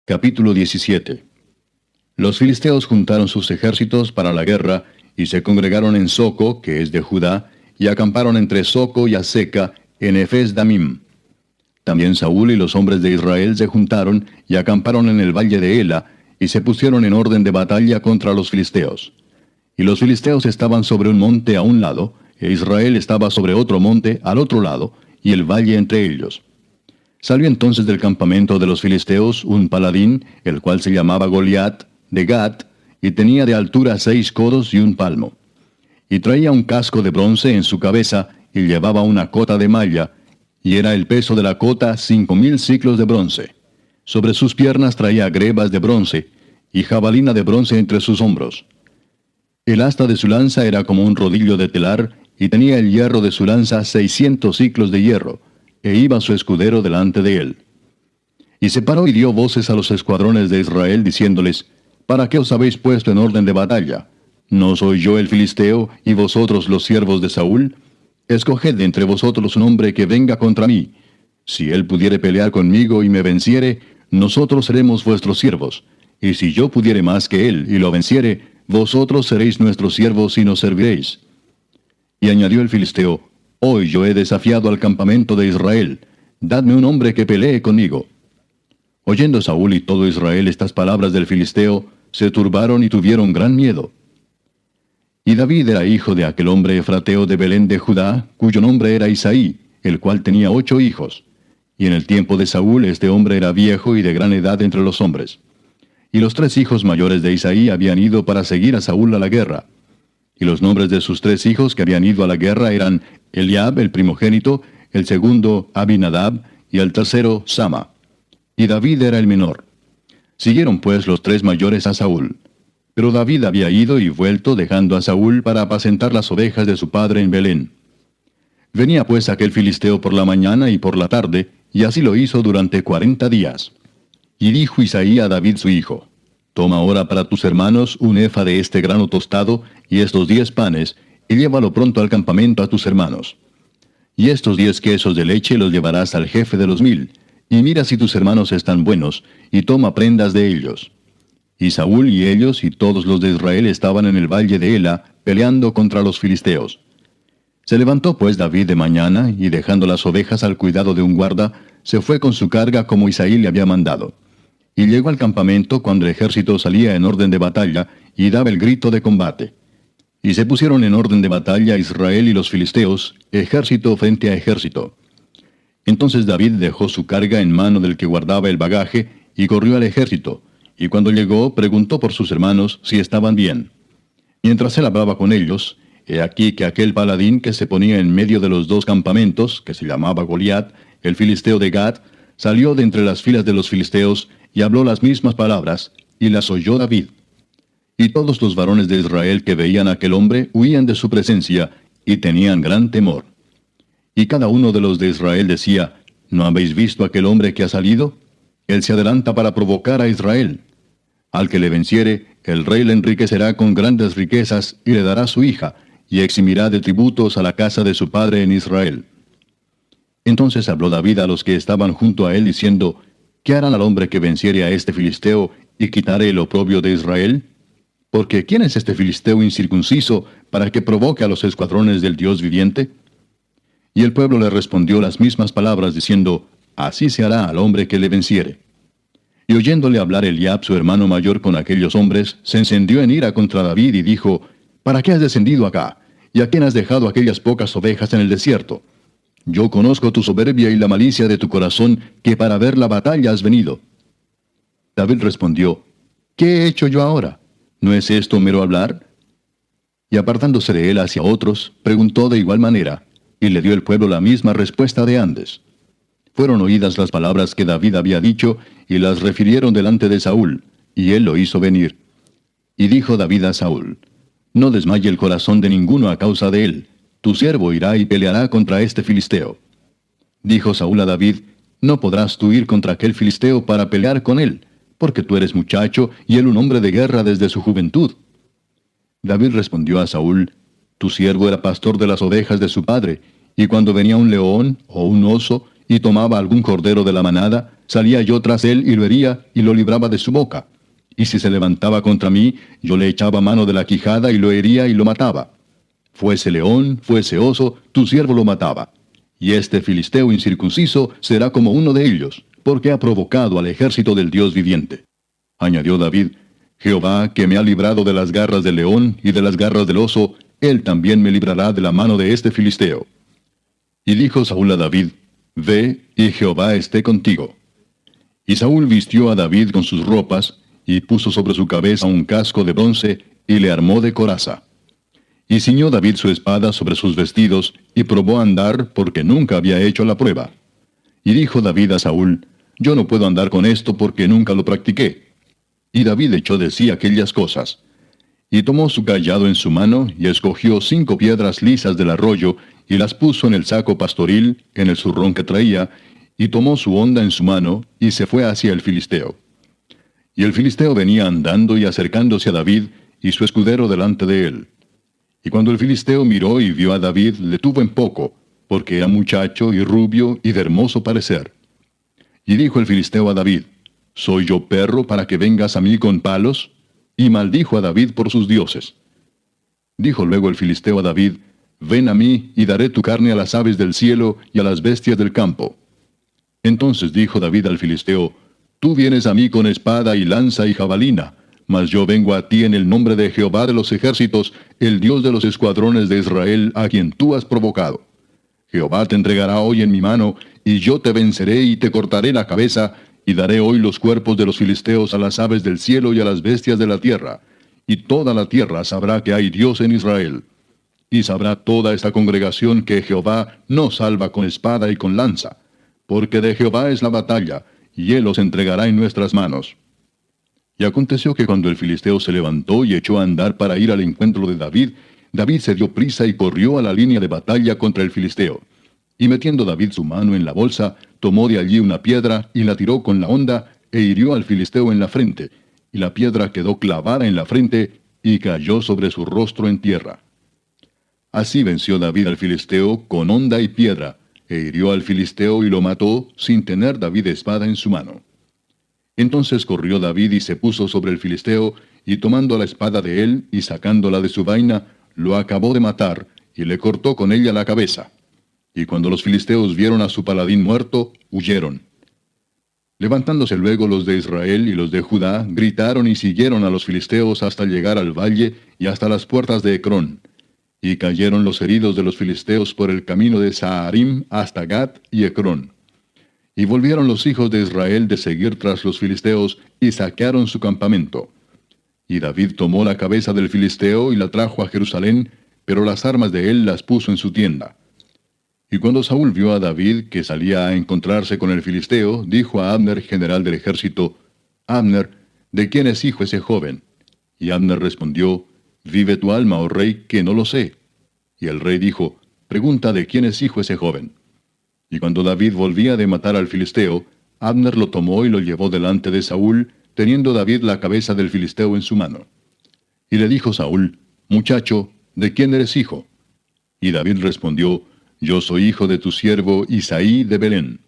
Capítulo 17. Los filisteos juntaron sus ejércitos para la guerra, y se congregaron en Soco, que es de Judá, y acamparon entre Soco y Aseca, en Efes Damim. También Saúl y los hombres de Israel se juntaron, y acamparon en el valle de Ela, y se pusieron en orden de batalla contra los filisteos. Y los filisteos estaban sobre un monte a un lado, e Israel estaba sobre otro monte al otro lado, y el valle entre ellos. Salió entonces del campamento de los filisteos un paladín, el cual se llamaba Goliat, de Gat, y tenía de altura 6 codos y un palmo. Y traía un casco de bronce en su cabeza, y llevaba una cota de malla, y era el peso de la cota 5000 siclos de bronce. Sobre sus piernas traía grebas de bronce, y jabalina de bronce entre sus hombros. El asta de su lanza era como un rodillo de telar, y tenía el hierro de su lanza 600 siclos de hierro, e iba su escudero delante de él. Y se paró y dio voces a los escuadrones de Israel, diciéndoles: ¿Para qué os habéis puesto en orden de batalla? ¿No soy yo el filisteo, y vosotros los siervos de Saúl? Escoged de entre vosotros un hombre que venga contra mí. Si él pudiere pelear conmigo y me venciere, nosotros seremos vuestros siervos. Y si yo pudiere más que él y lo venciere, vosotros seréis nuestros siervos y nos serviréis. Y añadió el filisteo: Hoy yo he desafiado al campamento de Israel. Dadme un hombre que pelee conmigo. Oyendo Saúl y todo Israel estas palabras del filisteo, se turbaron y tuvieron gran miedo. Y David era hijo de aquel hombre efrateo de Belén de Judá, cuyo nombre era Isaí, el cual tenía 8 hijos. Y en el tiempo de Saúl este hombre era viejo y de gran edad entre los hombres. Y los 3 hijos mayores de Isaí habían ido para seguir a Saúl a la guerra. Y los nombres de sus 3 hijos que habían ido a la guerra eran Eliab, el primogénito, el segundo Abinadab, y el tercero Sama. Y David era el menor. Siguieron pues los 3 mayores a Saúl. Pero David había ido y vuelto, dejando a Saúl para apacentar las ovejas de su padre en Belén. Venía pues aquel filisteo por la mañana y por la tarde, y así lo hizo durante 40 días. Y dijo Isaí a David su hijo: Toma ahora para tus hermanos un efa de este grano tostado, y estos 10 panes, y llévalo pronto al campamento a tus hermanos. Y estos 10 quesos de leche los llevarás al jefe de los 1000, y mira si tus hermanos están buenos, y toma prendas de ellos. Y Saúl y ellos y todos los de Israel estaban en el valle de Ela, peleando contra los filisteos. Se levantó pues David de mañana, y dejando las ovejas al cuidado de un guarda, se fue con su carga como Isaí le había mandado. Y llegó al campamento cuando el ejército salía en orden de batalla, y daba el grito de combate. Y se pusieron en orden de batalla Israel y los filisteos, ejército frente a ejército. Entonces David dejó su carga en mano del que guardaba el bagaje, y corrió al ejército, y cuando llegó preguntó por sus hermanos si estaban bien. Mientras él hablaba con ellos, he aquí que aquel paladín que se ponía en medio de los 2 campamentos, que se llamaba Goliat, el filisteo de Gat, salió de entre las filas de los filisteos, y habló las mismas palabras, y las oyó David. Y todos los varones de Israel que veían a aquel hombre huían de su presencia, y tenían gran temor. Y cada uno de los de Israel decía: ¿No habéis visto aquel hombre que ha salido? Él se adelanta para provocar a Israel. Al que le venciere, el rey le enriquecerá con grandes riquezas, y le dará su hija, y eximirá de tributos a la casa de su padre en Israel. Entonces habló David a los que estaban junto a él, diciendo: ¿Qué harán al hombre que venciere a este filisteo, y quitare el oprobio de Israel? Porque ¿quién es este filisteo incircunciso para que provoque a los escuadrones del Dios viviente? Y el pueblo le respondió las mismas palabras, diciendo: Así se hará al hombre que le venciere. Y oyéndole hablar Eliab, su hermano mayor, con aquellos hombres, se encendió en ira contra David y dijo: ¿Para qué has descendido acá? ¿Y a quién has dejado aquellas pocas ovejas en el desierto? Yo conozco tu soberbia y la malicia de tu corazón, que para ver la batalla has venido. David respondió: ¿Qué he hecho yo ahora? ¿No es esto mero hablar? Y apartándose de él hacia otros, preguntó de igual manera, y le dio el pueblo la misma respuesta de antes. Fueron oídas las palabras que David había dicho, y las refirieron delante de Saúl, y él lo hizo venir. Y dijo David a Saúl: No desmaye el corazón de ninguno a causa de él. Tu siervo irá y peleará contra este filisteo. Dijo Saúl a David: No podrás tú ir contra aquel filisteo para pelear con él, porque tú eres muchacho, y él un hombre de guerra desde su juventud. David respondió a Saúl: Tu siervo era pastor de las ovejas de su padre, y cuando venía un león o un oso, y tomaba algún cordero de la manada, salía yo tras él y lo hería y lo libraba de su boca. Y si se levantaba contra mí, yo le echaba mano de la quijada y lo hería y lo mataba. Fuese león, fuese oso, tu siervo lo mataba. Y este filisteo incircunciso será como uno de ellos, porque ha provocado al ejército del Dios viviente. Añadió David, Jehová, que me ha librado de las garras del león y de las garras del oso, él también me librará de la mano de este filisteo. Y dijo Saúl a David, Ve, y Jehová esté contigo. Y Saúl vistió a David con sus ropas, y puso sobre su cabeza un casco de bronce, y le armó de coraza. Y ciñó David su espada sobre sus vestidos, y probó a andar, porque nunca había hecho la prueba. Y dijo David a Saúl, Yo no puedo andar con esto, porque nunca lo practiqué. Y David echó de sí aquellas cosas. Y tomó su cayado en su mano, y escogió 5 piedras lisas del arroyo, y las puso en el saco pastoril, en el zurrón que traía, y tomó su honda en su mano, y se fue hacia el filisteo. Y el filisteo venía andando y acercándose a David, y su escudero delante de él. Y cuando el filisteo miró y vio a David, le tuvo en poco, porque era muchacho y rubio y de hermoso parecer. Y dijo el filisteo a David, ¿Soy yo perro para que vengas a mí con palos? Y maldijo a David por sus dioses. Dijo luego el filisteo a David, Ven a mí, y daré tu carne a las aves del cielo y a las bestias del campo. Entonces dijo David al filisteo, Tú vienes a mí con espada y lanza y jabalina, mas yo vengo a ti en el nombre de Jehová de los ejércitos, el Dios de los escuadrones de Israel, a quien tú has provocado. Jehová te entregará hoy en mi mano, y yo te venceré y te cortaré la cabeza, y daré hoy los cuerpos de los filisteos a las aves del cielo y a las bestias de la tierra. Y toda la tierra sabrá que hay Dios en Israel. Y sabrá toda esta congregación que Jehová no salva con espada y con lanza, porque de Jehová es la batalla, y él los entregará en nuestras manos. Y aconteció que cuando el filisteo se levantó y echó a andar para ir al encuentro de David, David se dio prisa y corrió a la línea de batalla contra el filisteo. Y metiendo David su mano en la bolsa, tomó de allí una piedra y la tiró con la honda, e hirió al filisteo en la frente, y la piedra quedó clavada en la frente, y cayó sobre su rostro en tierra. Así venció David al filisteo con honda y piedra, e hirió al filisteo y lo mató, sin tener David espada en su mano. Entonces corrió David y se puso sobre el filisteo, y tomando la espada de él, y sacándola de su vaina, lo acabó de matar, y le cortó con ella la cabeza. Y cuando los filisteos vieron a su paladín muerto, huyeron. Levantándose luego los de Israel y los de Judá, gritaron y siguieron a los filisteos hasta llegar al valle y hasta las puertas de Ecrón. Y cayeron los heridos de los filisteos por el camino de Saharim hasta Gat y Ecrón. Y volvieron los hijos de Israel de seguir tras los filisteos, y saquearon su campamento. Y David tomó la cabeza del filisteo y la trajo a Jerusalén, pero las armas de él las puso en su tienda. Y cuando Saúl vio a David que salía a encontrarse con el filisteo, dijo a Abner, general del ejército, Abner, ¿de quién es hijo ese joven? Y Abner respondió, Vive tu alma, oh rey, que no lo sé. Y el rey dijo, Pregunta de quién es hijo ese joven. Y cuando David volvía de matar al filisteo, Abner lo tomó y lo llevó delante de Saúl, teniendo David la cabeza del filisteo en su mano. Y le dijo Saúl, Muchacho, ¿de quién eres hijo? Y David respondió, Yo soy hijo de tu siervo Isaí de Belén.